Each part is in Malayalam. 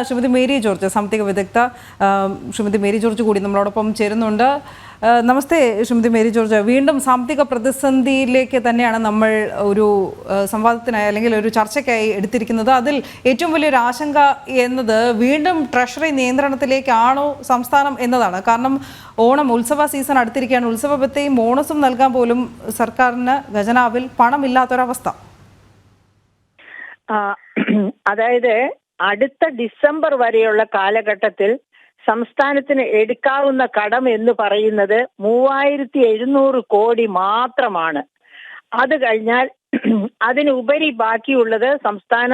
ശ്രീമതി മേരി ജോർജ്, സാമ്പത്തിക വിദഗ്ധ ശ്രീമതി മേരി ജോർജ് കൂടി നമ്മളോടൊപ്പം ചേരുന്നുണ്ട്. നമസ്തേ ശ്രീമതി മേരി ജോർജ്. വീണ്ടും സാമ്പത്തിക പ്രതിസന്ധിയിലേക്ക് തന്നെയാണ് നമ്മൾ ഒരു സംവാദത്തിനായി അല്ലെങ്കിൽ ഒരു ചർച്ചയ്ക്കായി എടുത്തിരിക്കുന്നത്. അതിൽ ഏറ്റവും വലിയൊരു ആശങ്ക എന്നത് വീണ്ടും ട്രഷറി നിയന്ത്രണത്തിലേക്കാണോ സംസ്ഥാനം എന്നതാണ്. കാരണം ഓണം ഉത്സവ സീസൺ അടുത്തിരിക്കുകയാണ്. ഉത്സവ ബത്തയും ബോണസും നൽകാൻ പോലും സർക്കാരിന് ഖജനാവിൽ പണമില്ലാത്തൊരവസ്ഥ. അതായത് അടുത്ത ഡിസംബർ വരെയുള്ള കാലഘട്ടത്തിൽ സംസ്ഥാനത്തിന് എടുക്കാവുന്ന കടം എന്ന് പറയുന്നത് 3700 കോടി മാത്രമാണ്. അത് കഴിഞ്ഞാൽ അതിനുപരി ബാക്കിയുള്ളത് സംസ്ഥാന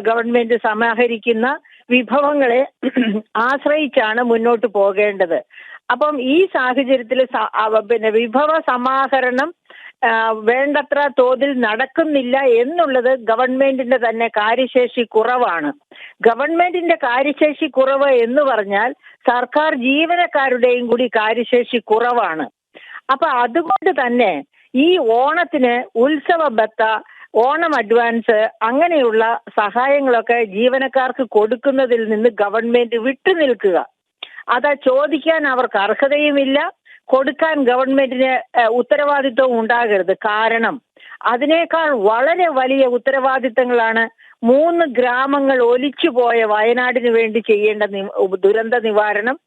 ഗവൺമെന്റ് സമാഹരിക്കുന്ന വിഭവങ്ങളെ ആശ്രയിച്ചാണ് മുന്നോട്ട് പോകേണ്ടത്. അപ്പം ഈ സാഹചര്യത്തിൽ വിഭവ സമാഹരണം വേണ്ടത്ര തോതിൽ നടക്കുന്നില്ല എന്നുള്ളത് ഗവൺമെന്റിന്റെ തന്നെ കാര്യശേഷി കുറവാണ്. ഗവൺമെന്റിന്റെ കാര്യശേഷി കുറവ് എന്ന് പറഞ്ഞാൽ സർക്കാർ ജീവനക്കാരുടെയും കൂടി കാര്യശേഷി കുറവാണ്. അപ്പൊ അതുകൊണ്ട് തന്നെ ഈ ഓണത്തിന് ഉത്സവ ബത്ത, ഓണം അഡ്വാൻസ് അങ്ങനെയുള്ള സഹായങ്ങളൊക്കെ ജീവനക്കാർക്ക് കൊടുക്കുന്നതിൽ നിന്ന് ഗവൺമെന്റ് വിട്ടുനിൽക്കുക. അത് ചോദിക്കാൻ അവർക്ക് അർഹതയുമില്ല, കൊടുക്കാൻ ഗവൺമെന്റിന് ഉത്തരവാദിത്വം ഉണ്ടാകരുത്. കാരണം അതിനേക്കാൾ വളരെ വലിയ ഉത്തരവാദിത്തങ്ങളാണ് 3 ഗ്രാമങ്ങൾ ഒലിച്ചുപോയ വയനാടിന് വേണ്ടി ചെയ്യേണ്ട ദുരന്ത നിവാരണം.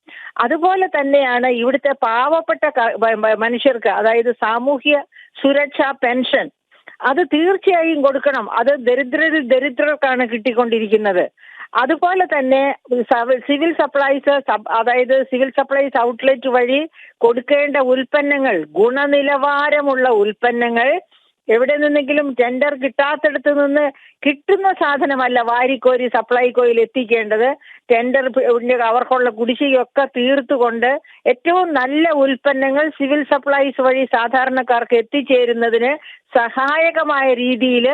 അതുപോലെ തന്നെയാണ് ഇവിടുത്തെ പാവപ്പെട്ട മനുഷ്യർക്ക്, അതായത് സാമൂഹ്യ സുരക്ഷാ പെൻഷൻ, അത് തീർച്ചയായും കൊടുക്കണം. അത് ദരിദ്രർക്കാണ് കിട്ടിക്കൊണ്ടിരിക്കുന്നത്. അതുപോലെ തന്നെ സിവിൽ സപ്ലൈസ്, അതായത് സിവിൽ സപ്ലൈസ് ഔട്ട്ലെറ്റ് വഴി കൊടുക്കേണ്ട ഉൽപ്പന്നങ്ങൾ, ഗുണനിലവാരമുള്ള ഉൽപ്പന്നങ്ങൾ എവിടെ നിന്നെങ്കിലും ടെൻഡർ കിട്ടാത്തിടത്ത് നിന്ന് കിട്ടുന്ന സാധനമല്ല വാരിക്കോരി സപ്ലൈകോയിൽ എത്തിക്കേണ്ടത്. ടെൻഡർ അവർക്കുള്ള കുടിശ്ശികയൊക്കെ തീർത്തുകൊണ്ട് ഏറ്റവും നല്ല ഉൽപ്പന്നങ്ങൾ സിവിൽ സപ്ലൈസ് വഴി സാധാരണക്കാർക്ക് എത്തിച്ചേരുന്നതിന് സഹായകമായ രീതിയിൽ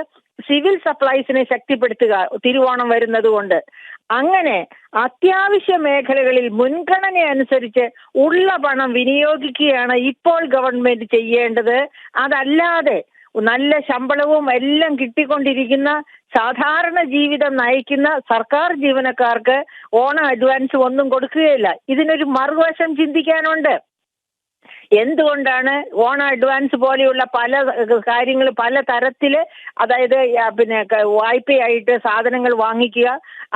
സിവിൽ സപ്ലൈസിനെ ശക്തിപ്പെടുത്തുക തിരുവോണം വരുന്നത് കൊണ്ട്. അങ്ങനെ അത്യാവശ്യ മേഖലകളിൽ മുൻഗണന അനുസരിച്ച് ഉള്ള പണം വിനിയോഗിക്കുകയാണ് ഇപ്പോൾ ഗവൺമെന്റ് ചെയ്യേണ്ടത്. അതല്ലാതെ നല്ല ശമ്പളവും എല്ലാം കിട്ടിക്കൊണ്ടിരിക്കുന്ന സാധാരണ ജീവിതം നയിക്കുന്ന സർക്കാർ ജീവനക്കാർക്ക് ഓണം അഡ്വാൻസ് ഒന്നും കൊടുക്കുകയില്ല. ഇതിനൊരു മറുവശം ചിന്തിക്കാനുണ്ട്. എന്തുകൊണ്ടാണ് ഓണം അഡ്വാൻസ് പോലെയുള്ള പല കാര്യങ്ങൾ പല തരത്തില്, അതായത് വായ്പയായിട്ട് സാധനങ്ങൾ വാങ്ങിക്കുക,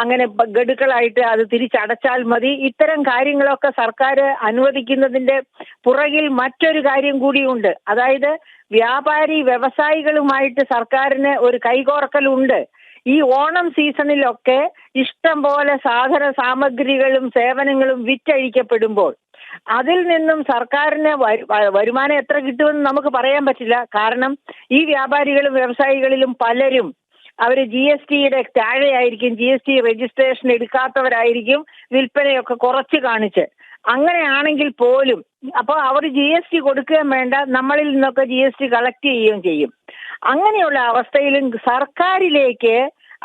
അങ്ങനെ ഗഡുക്കളായിട്ട് അത് തിരിച്ചടച്ചാൽ മതി, ഇത്തരം കാര്യങ്ങളൊക്കെ സർക്കാർ അനുവദിക്കുന്നതിന്റെ പുറകിൽ മറ്റൊരു കാര്യം കൂടിയുണ്ട്. അതായത് വ്യാപാരി വ്യവസായികളുമായിട്ട് സർക്കാരിന് ഒരു കൈകോർക്കലുണ്ട്. ഈ ഓണം സീസണിലൊക്കെ ഇഷ്ടം പോലെ സാധന സാമഗ്രികളും സേവനങ്ങളും വിറ്റഴിക്കപ്പെടുമ്പോൾ അതിൽ നിന്നും സർക്കാരിന് വരുമാനം എത്ര കിട്ടുമെന്ന് നമുക്ക് പറയാൻ പറ്റില്ല. കാരണം ഈ വ്യാപാരികളും വ്യവസായികളിലും പലരും അവർ GSTയുടെ താഴെയായിരിക്കും, GST രജിസ്ട്രേഷൻ എടുക്കാത്തവരായിരിക്കും, വിൽപ്പനയൊക്കെ കുറച്ച് കാണിച്ച്. അങ്ങനെയാണെങ്കിൽ പോലും അപ്പോൾ അവർ GST കൊടുക്കുകയും വേണ്ട, നമ്മളിൽ നിന്നൊക്കെ GST കളക്ട് ചെയ്യുകയും ചെയ്യും. അങ്ങനെയുള്ള അവസ്ഥയിലും സർക്കാരിലേക്ക്,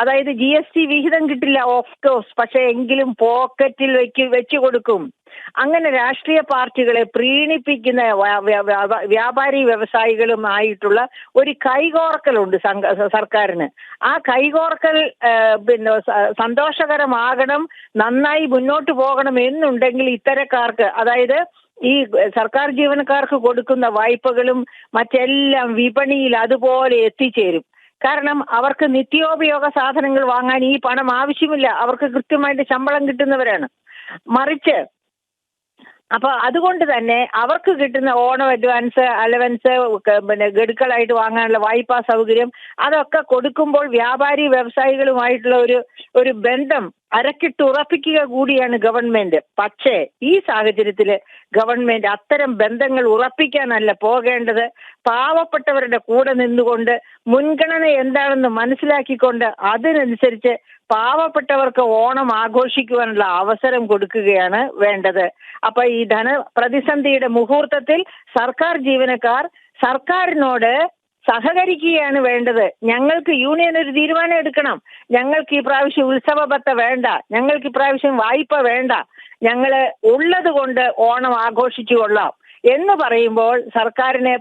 അതായത് GST വിഹിതം കിട്ടില്ല ഓഫ് കോഴ്സ്, പക്ഷെ എങ്കിലും പോക്കറ്റിൽ വെച്ചു കൊടുക്കും. അങ്ങനെ രാഷ്ട്രീയ പാർട്ടികളെ പ്രീണിപ്പിക്കുന്ന വ്യാപാരി വ്യവസായികളുമായിട്ടുള്ള ഒരു കൈകോർക്കലുണ്ട് സർക്കാരിന്. ആ കൈകോർക്കൽ സന്തോഷകരമാകണം, നന്നായി മുന്നോട്ട് പോകണം എന്നുണ്ടെങ്കിൽ ഇത്തരക്കാർക്ക്, അതായത് ഈ സർക്കാർ ജീവനക്കാർക്ക് കൊടുക്കുന്ന വായ്പകളും മറ്റെല്ലാം വിപണിയിൽ അതുപോലെ എത്തിച്ചേരും. കാരണം അവർക്ക് നിത്യോപയോഗ സാധനങ്ങൾ വാങ്ങാൻ ഈ പണം ആവശ്യമില്ല, അവർക്ക് കൃത്യമായിട്ട് ശമ്പളം കിട്ടുന്നവരാണ്. മറിച്ച് അപ്പൊ അതുകൊണ്ട് തന്നെ അവർക്ക് കിട്ടുന്ന ഓണം അഡ്വാൻസ്, അലവൻസ്, ഗഡുക്കളായിട്ട് വാങ്ങാനുള്ള വായ്പാ സൗകര്യം അതൊക്കെ കൊടുക്കുമ്പോൾ വ്യാപാരി വ്യവസായികളുമായിട്ടുള്ള ഒരു ബന്ധം അരക്കിട്ടുറപ്പിക്കുക കൂടിയാണ് ഗവൺമെന്റ്. പക്ഷേ ഈ സാഹചര്യത്തിൽ ഗവൺമെന്റ് അത്തരം ബന്ധങ്ങൾ ഉറപ്പിക്കാനല്ല പോകേണ്ടത്. പാവപ്പെട്ടവരുടെ കൂടെ നിന്നുകൊണ്ട് മുൻഗണന എന്താണെന്ന് മനസ്സിലാക്കിക്കൊണ്ട് അതിനനുസരിച്ച് പാവപ്പെട്ടവർക്ക് ഓണം ആഘോഷിക്കുവാനുള്ള അവസരം കൊടുക്കുകയാണ് വേണ്ടത്. അപ്പൊ ഈ പ്രതിസന്ധിയുടെ മുഹൂർത്തത്തിൽ സർക്കാർ ജീവനക്കാർ സർക്കാരിനോട് സഹകരിക്കുകയാണ് വേണ്ടത്. ഞങ്ങൾക്ക് യൂണിയൻ ഒരു തീരുമാനം എടുക്കണം. ഞങ്ങൾക്ക് ഈ പ്രാവശ്യം ഉത്സവ ബത്ത വേണ്ട, ഞങ്ങൾക്ക് ഈ പ്രാവശ്യം വായ്പ വേണ്ട, ഞങ്ങള് ഉള്ളത് കൊണ്ട് ഓണം ആഘോഷിച്ചു കൊള്ളാം എന്ന് പറയുമ്പോൾ സർക്കാരിനെ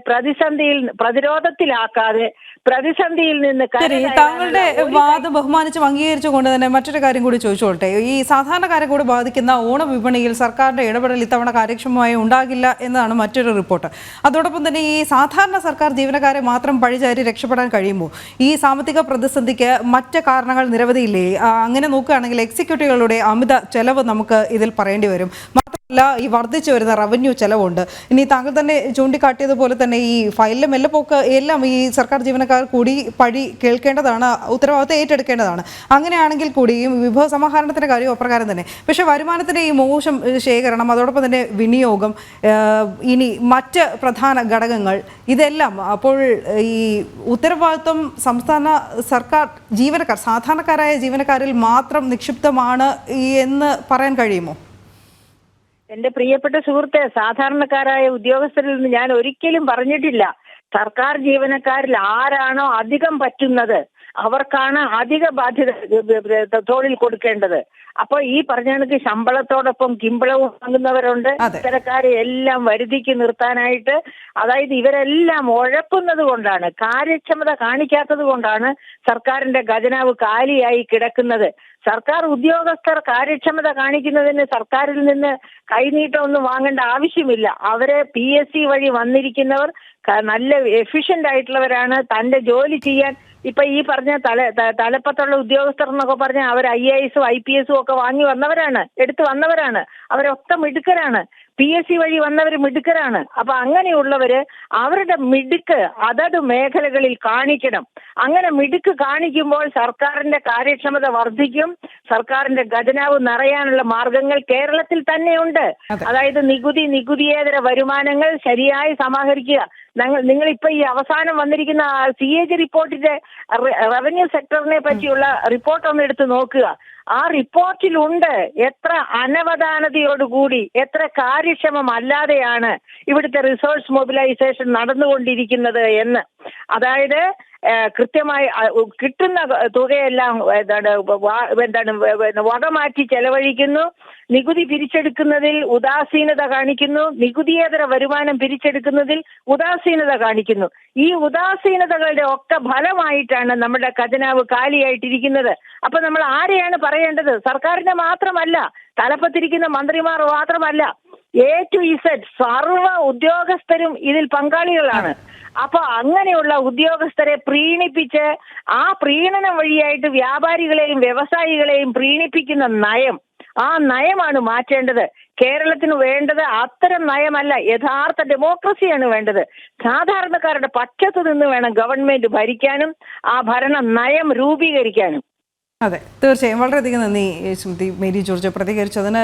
പ്രതിരോധത്തിലാക്കാതെ പ്രതിസന്ധിയിൽ നിന്ന് ശരി, താങ്കളുടെ വാദം ബഹുമാനിച്ചും അംഗീകരിച്ചുകൊണ്ട് തന്നെ മറ്റൊരു കാര്യം കൂടി ചോദിച്ചോട്ടെ. ഈ സാധാരണക്കാരെ കൂടി ബാധിക്കുന്ന ഓണവിപണിയിൽ സർക്കാരിന്റെ ഇടപെടൽ ഇത്തവണ കാര്യക്ഷമമായി ഉണ്ടാകില്ല എന്നതാണ് മറ്റൊരു റിപ്പോർട്ട്. അതോടൊപ്പം തന്നെ ഈ സാധാരണ സർക്കാർ ജീവനക്കാരെ മാത്രം പഴിചാരി രക്ഷപ്പെടാൻ കഴിയുമോ? ഈ സാമ്പത്തിക പ്രതിസന്ധിക്ക് മറ്റ് കാരണങ്ങൾ നിരവധിയില്ലേ? അങ്ങനെ നോക്കുകയാണെങ്കിൽ എക്സിക്യൂട്ടീവുകളുടെ അമിത ചെലവ് നമുക്ക് ഇതിൽ പറയേണ്ടി വരും. മാത്രമല്ല, ഈ വർദ്ധിച്ചു വരുന്ന റവന്യൂ ചെലവുണ്ട്. ഇനി താങ്കൾ തന്നെ ചൂണ്ടിക്കാട്ടിയതുപോലെ തന്നെ ഈ ഫയലിലെ മെല്ലപ്പോക്ക് എല്ലാം ഈ സർക്കാർ ജീവനക്കാർ കൂടി പഴി കേൾക്കേണ്ടതാണ്, ഉത്തരവാദിത്തം ഏറ്റെടുക്കേണ്ടതാണ്. അങ്ങനെയാണെങ്കിൽ കൂടി ഈ വിഭവ സമാഹരണത്തിന്റെ കാര്യം അപ്രകാരം തന്നെ. പക്ഷെ വരുമാനത്തിന്റെ ഈ മോശം ശേഖരണം, അതോടൊപ്പം തന്നെ വിനിയോഗം, ഇനി മറ്റ് പ്രധാന ഘടകങ്ങൾ, ഇതെല്ലാം അപ്പോൾ ഈ ഉത്തരവാദിത്വം സംസ്ഥാന സർക്കാർ ജീവനക്കാർ, സാധാരണക്കാരായ ജീവനക്കാരിൽ മാത്രം നിക്ഷിപ്തമാണ് എന്ന് പറയാൻ കഴിയുമോ? എന്റെ പ്രിയപ്പെട്ട സുഹൃത്തെ, സാധാരണക്കാരായ ഉദ്യോഗസ്ഥരിൽ നിന്ന് ഞാൻ ഒരിക്കലും പറഞ്ഞിട്ടില്ല. സർക്കാർ ജീവനക്കാരിൽ ആരാണോ അധികം പറ്റുന്നത് അവർക്കാണ് അധിക ബാധ്യത തൊഴിൽ കൊടുക്കേണ്ടത്. അപ്പൊ ഈ പറഞ്ഞ കണക്ക് ശമ്പളത്തോടൊപ്പം കിമ്പളവും വാങ്ങുന്നവരുണ്ട്. ഇത്തരക്കാരെ എല്ലാം വരുതിക്ക് നിർത്താനായിട്ട്, അതായത് ഇവരെല്ലാം ഉഴപ്പുന്നത് കൊണ്ടാണ്, കാര്യക്ഷമത കാണിക്കാത്തത് കൊണ്ടാണ് സർക്കാരിന്റെ ഖജനാവ് കാലിയായി കിടക്കുന്നത്. സർക്കാർ ഉദ്യോഗസ്ഥർ കാര്യക്ഷമത കാണിക്കുന്നതിന് സർക്കാരിൽ നിന്ന് കൈനീട്ടമൊന്നും വാങ്ങേണ്ട ആവശ്യമില്ല. അവരെ PSC വഴി വന്നിരിക്കുന്നവർ നല്ല എഫിഷ്യന്റ് ആയിട്ടുള്ളവരാണ്. തന്റെ ജോലി ചെയ്യാൻ ഇപ്പൊ ഈ പറഞ്ഞ തലപ്പത്തുള്ള ഉദ്യോഗസ്ഥർ എന്നൊക്കെ പറഞ്ഞ അവർ IAS IPS ഒക്കെ വാങ്ങി വന്നവരാണ്, എടുത്തു വന്നവരാണ്. അവരൊക്കെ മിടുക്കരാണ്. PSC വഴി വന്നവർ മിടുക്കരാണ്. അപ്പൊ അങ്ങനെയുള്ളവര് അവരുടെ മിടുക്ക് അതത് മേഖലകളിൽ കാണിക്കണം. അങ്ങനെ മിടുക്ക് കാണിക്കുമ്പോൾ സർക്കാരിന്റെ കാര്യക്ഷമത വർദ്ധിക്കും. സർക്കാരിന്റെ ഖജനാവ് നിറയാനുള്ള മാർഗങ്ങൾ കേരളത്തിൽ തന്നെയുണ്ട്. അതായത് നികുതിയേതര വരുമാനങ്ങൾ ശരിയായി സമാഹരിക്കുക. നിങ്ങൾ ഇപ്പൊ ഈ അവസാനം വന്നിരിക്കുന്ന CAG റിപ്പോർട്ടിന്റെ റവന്യൂ സെക്ടറിനെ പറ്റിയുള്ള റിപ്പോർട്ട് ഒന്ന് എടുത്ത് നോക്കുക. ആ റിപ്പോർട്ടിലുണ്ട് എത്ര അനവധാനതയോടുകൂടി, എത്ര കാര്യക്ഷമമല്ലാതെയാണ് ഇവിടുത്തെ റിസോഴ്സ് മൊബിലൈസേഷൻ നടന്നുകൊണ്ടിരിക്കുന്നത് എന്ന്. അതായത് കൃത്യമായി കിട്ടുന്ന തുകയെല്ലാം വകമാറ്റി ചെലവഴിക്കുന്നു, നികുതി പിരിച്ചെടുക്കുന്നതിൽ ഉദാസീനത കാണിക്കുന്നു, നികുതിയേതര വരുമാനം പിരിച്ചെടുക്കുന്നതിൽ ഉദാസീനത കാണിക്കുന്നു. ഈ ഉദാസീനതകളുടെ ഒക്കെ ഫലമായിട്ടാണ് നമ്മുടെ ഖജനാവ് കാലിയായിട്ടിരിക്കുന്നത്. അപ്പൊ നമ്മൾ ആരെയാണ് പറയേണ്ടത്? സർക്കാരിനെ മാത്രമല്ല, തലപ്പത്തിരിക്കുന്ന മന്ത്രിമാർ മാത്രമല്ല, A to Z സർവ്വ ഉദ്യോഗസ്ഥരും ഇതിൽ പങ്കാളികളാണ്. അപ്പൊ അങ്ങനെയുള്ള ഉദ്യോഗസ്ഥരെ പ്രീണിപ്പിച്ച് ആ പ്രീണനം വഴിയായിട്ട് വ്യാപാരികളെയും വ്യവസായികളെയും പ്രീണിപ്പിക്കുന്ന നയം, ആ നയമാണ് മാറ്റേണ്ടത്. കേരളത്തിന് വേണ്ടത് അത്തരം നയമല്ല, യഥാർത്ഥ ഡെമോക്രസിയാണ് വേണ്ടത്. സാധാരണക്കാരുടെ പക്ഷത്ത് നിന്ന് വേണം ഗവൺമെന്റ് ഭരിക്കാനും ആ ഭരണ നയം രൂപീകരിക്കാനും. അതെ, തീർച്ചയായും. വളരെയധികം നന്ദി ശ്രീമതി മേരി ജോർജ് പ്രതികരിച്ചതിന്.